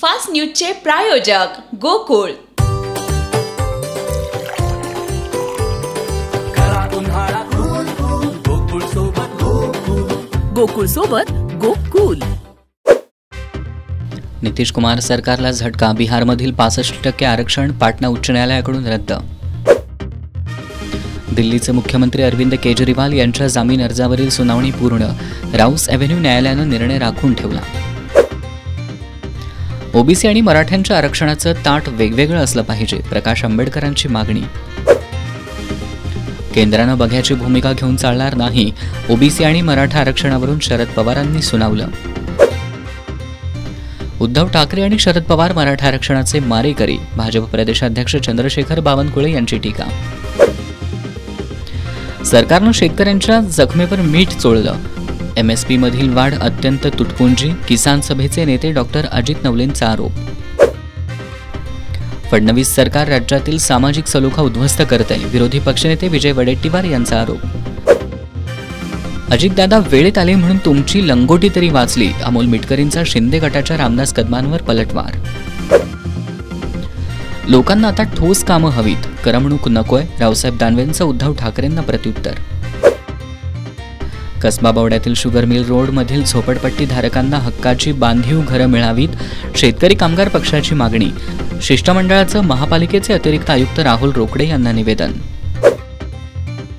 Fast न्यूजचे प्रायोजक गोकुळ। गोकुळ सोबत गोकुळ। नितीश कुमार सरकारला झटका, बिहारमधील 65% आरक्षण पाटणा उच्च न्यायालयाकडून रद्द। दिल्लीचे मुख्यमंत्री अरविंद केजरीवाल यांच्या जामीन अर्जावरील सुनावणी पूर्ण, राऊस एव्हेन्यू न्यायालयानं निर्णय राखून ठेवला। ओबीसी आणि मराठ्यांच्या आरक्षणाचं ताट वेगवेगळं असलं पाहिजे, प्रकाश आंबेडकरांची मागणी। केंद्रानं बघ्याची भूमिका घेऊन चालणार नाही, ओबीसी आणि मराठा आरक्षणावरून शरद पवारांनी सुनावलं। उद्धव ठाकरे आणि शरद पवार मराठा आरक्षणाचे मारेकरी, भाजप प्रदेशाध्यक्ष चंद्रशेखर बावनकुळे यांची टीका। सरकारनं शेतकऱ्यांच्या जखमेवर मीठ चोळलं, एमएसपी मधील वाढ अत्यंत तुटपुंजी, किसान सभेचे नेते डॉक्टर अजित नवलेंचा आरोप। फडणवीस सरकार राज्यातील सामाजिक सलोखा उद्ध्वस्त करते, विरोधी पक्षनेते विजय वडेट्टीवार यांचा आरोप। अजितदादा वेळेत आले म्हणून तुमची लंगोटी तरी वाचली, अमोल मिटकरींचा शिंदे गटाच्या रामदास कदमांवर पलटवार। लोकांना आता ठोस कामं हवीत, करमणूक नकोय, रावसाहेब दानवेंचं उद्धव ठाकरेंना प्रत्युत्तर। कसबा बावड्यातील शुगर मिल रोड मधील झोपडपट्टी धारकांना हक्काची बांधीव घरं मिळावीत, शेतकरी कामगार पक्षाची मागणी। शिष्टमंडळाचं महापालिकेचे अतिरिक्त आयुक्त राहुल रोकडे यांना निवेदन।